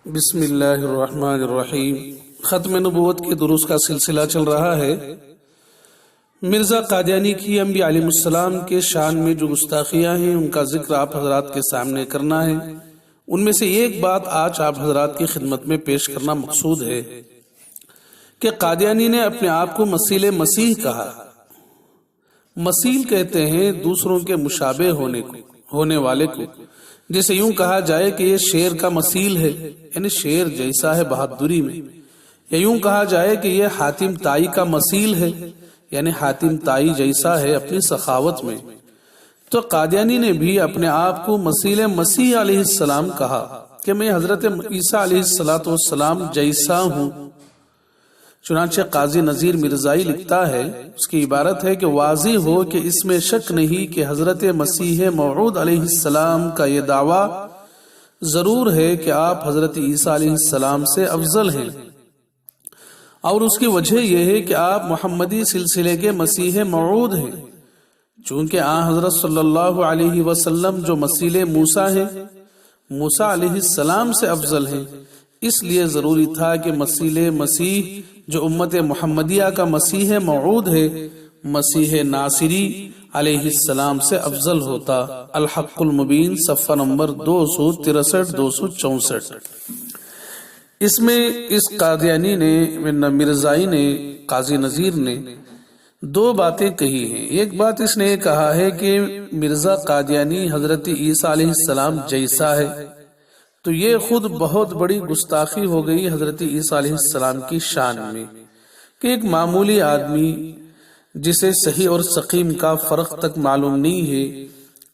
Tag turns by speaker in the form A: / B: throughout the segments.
A: بسم اللہ الرحمن الرحیم۔ ختم نبوت کے دروس کا سلسلہ چل رہا ہے۔ مرزا قادیانی کی انبیاء علیہ السلام کے شان میں جو گستاخیاں ہیں ان کا ذکر آپ حضرات کے سامنے کرنا ہے۔ ان میں سے ایک بات آج آپ حضرات کی خدمت میں پیش کرنا مقصود ہے کہ قادیانی نے اپنے آپ کو مسیل مسیح کہا۔ مسیل کہتے ہیں دوسروں کے مشابہ ہونے والے کو، جیسے یوں کہا جائے کہ یہ شیر کا مسیل ہے، یعنی شیر جیسا ہے بہادری میں، یا یوں کہا جائے کہ یہ حاتم طائی کا مسیل ہے، یعنی حاتم طائی جیسا ہے اپنی سخاوت میں۔ تو قادیانی نے بھی اپنے آپ کو مسیل مسیح علیہ السلام کہا کہ میں حضرت عیسیٰ علیہ السلام جیسا ہوں۔ چنانچہ قاضی نذیر مرزائی لکھتا ہے، اس کی عبارت ہے کہ واضح ہو کہ اس میں شک نہیں کہ حضرت مسیح موعود علیہ السلام کا یہ دعویٰ ضرور ہے کہ آپ حضرت عیسیٰ علیہ السلام سے افضل ہیں، اور اس کی وجہ یہ ہے کہ آپ محمدی سلسلے کے مسیح موعود ہیں، چونکہ حضرت صلی اللہ علیہ وسلم جو مسیل موسیٰ ہیں، موسیٰ علیہ السلام سے افضل ہیں۔ اس لیے ضروری تھا کہ مسیل مسیح جو امت محمدیہ کا مسیح موعود ہے، مسیح ناصری علیہ السلام سے افضل ہوتا۔ الحق المبین صفحہ نمبر 263-264۔ اس میں اس قادیانی نے مرزائی نے قاضی نذیر نے دو باتیں کہی ہیں۔ ایک بات اس نے کہا ہے کہ مرزا قادیانی حضرت عیسیٰ علیہ السلام جیسا ہے، تو یہ خود بہت بڑی گستاخی ہو گئی حضرت عیسیٰ علیہ السلام کی شان میں کہ ایک معمولی آدمی جسے صحیح اور سقیم کا فرق تک معلوم نہیں ہے،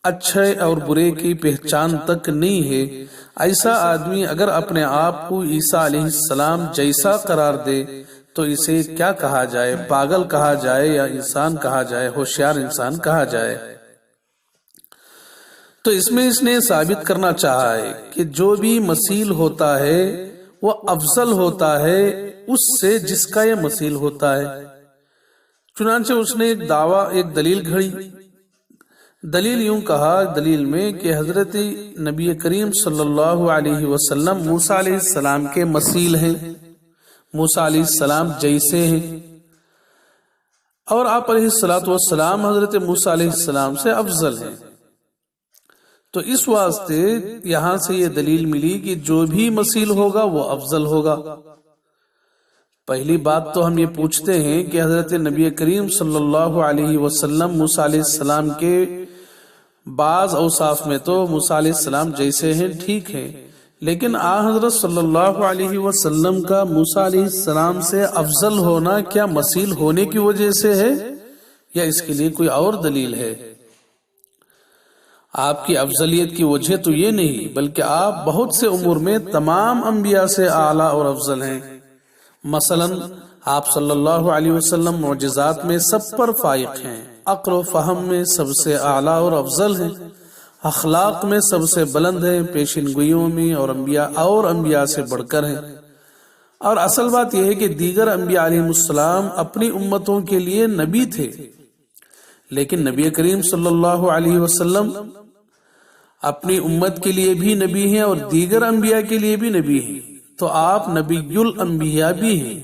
A: اچھے اور برے کی پہچان تک نہیں ہے، ایسا آدمی اگر اپنے آپ کو عیسیٰ علیہ السلام جیسا قرار دے تو اسے کیا کہا جائے؟ پاگل کہا جائے یا انسان کہا جائے، ہوشیار انسان کہا جائے؟ تو اس میں اس نے ثابت کرنا چاہا ہے کہ جو بھی مسیل ہوتا ہے وہ افضل ہوتا ہے اس سے جس کا یہ مسیل ہوتا ہے۔ چنانچہ اس نے ایک دلیل گھڑی۔ دلیل یوں کہا دلیل میں کہ حضرت نبی کریم صلی اللہ علیہ وسلم موسیٰ علیہ السلام کے مسیل ہیں، موسیٰ علیہ السلام جیسے ہیں، اور آپ علیہ السلام حضرت موسیٰ علیہ السلام سے افضل ہیں۔ تو اس واسطے یہاں سے یہ دلیل ملی کہ جو بھی مسیل ہوگا وہ افضل ہوگا۔ پہلی بات تو ہم یہ پوچھتے ہیں کہ حضرت نبی کریم صلی اللہ علیہ وسلم موسیٰ علیہ السلام کے بعض اوصاف میں تو موسیٰ علیہ السلام جیسے ہیں، ٹھیک ہے، لیکن حضرت صلی اللہ علیہ وسلم کا موسیٰ علیہ السلام سے افضل ہونا کیا مسیل ہونے کی وجہ سے ہے یا اس کے لیے کوئی اور دلیل ہے؟ آپ کی افضلیت کی وجہ تو یہ نہیں، بلکہ آپ بہت سے امور میں تمام انبیاء سے اعلیٰ اور افضل ہیں۔ مثلا آپ صلی اللہ علیہ وسلم معجزات میں سب پر فائق ہیں، عقل و فہم میں سب سے اعلیٰ اور افضل ہیں، اخلاق میں سب سے بلند ہیں، پیشن گوئیوں میں اور انبیاء سے بڑھ کر ہیں۔ اور اصل بات یہ ہے کہ دیگر انبیاء علیہ السلام اپنی امتوں کے لیے نبی تھے، لیکن نبی کریم صلی اللہ علیہ وسلم اپنی امت کے لیے بھی نبی ہیں اور دیگر انبیاء کے لیے بھی نبی ہیں، تو آپ نبی الانبیاء بھی ہیں۔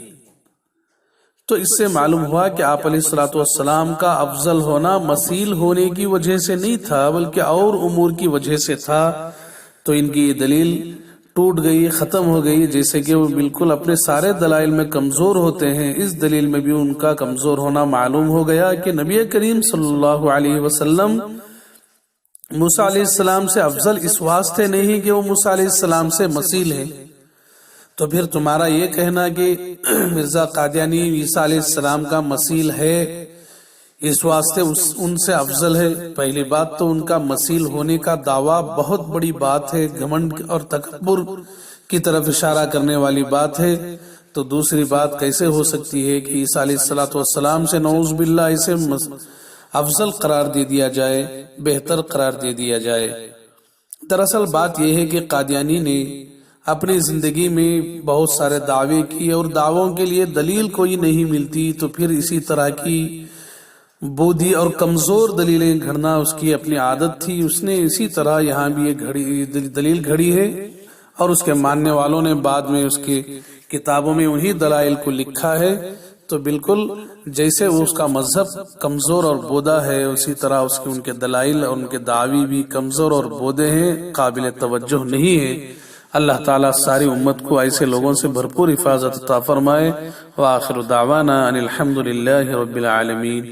A: تو اس سے معلوم ہوا کہ آپ علیہ السلام کا افضل ہونا مسیل ہونے کی وجہ سے نہیں تھا بلکہ اور امور کی وجہ سے تھا۔ تو ان کی یہ دلیل ٹوٹ گئی، ختم ہو گئی، جیسے کہ وہ بالکل اپنے سارے دلائل میں کمزور ہوتے ہیں، اس دلیل میں بھی ان کا کمزور ہونا معلوم ہو گیا کہ نبی کریم صلی اللہ علیہ وسلم موسیٰ علیہ السلام سے افضل اس واسطے نہیں کہ وہ موسیٰ علیہ السلام سے مسیل ہے۔ تو پھر تمہارا یہ کہنا کہ مرزا قادیانی عیسیٰ علیہ السلام کا مسیل ہے اس واسطے ان سے افضل ہے، پہلی بات تو ان کا مسیل ہونے کا دعویٰ بہت بڑی بات ہے، گھمنڈ اور تکبر کی طرف اشارہ کرنے والی بات ہے۔ تو دوسری بات کیسے ہو سکتی ہے کہ عیسیٰ علیہ السلام سے نعوذ باللہ اسے افضل قرار دے دیا جائے، بہتر قرار دے دیا جائے؟ دراصل بات یہ ہے کہ قادیانی نے اپنی زندگی میں بہت سارے دعوے کیے اور دعووں کے لیے دلیل کوئی نہیں ملتی، تو پھر اسی طرح کی بودھی اور کمزور دلیلیں گھڑنا اس کی اپنی عادت تھی۔ اس نے اسی طرح یہاں بھی ایک دلیل گھڑی ہے اور اس کے ماننے والوں نے بعد میں اس کی کتابوں میں انہی دلائل کو لکھا ہے، تو بالکل جیسے وہ اس کا مذہب کمزور اور بودا ہے، اسی طرح اس کے ان کے دلائل اور ان کے دعوی بھی کمزور اور بودے ہیں، قابل توجہ نہیں ہے۔ اللہ تعالیٰ ساری امت کو ایسے لوگوں سے بھرپور حفاظت عطا فرمائے۔ وآخر دعوانا ان الحمد للہ رب العالمین۔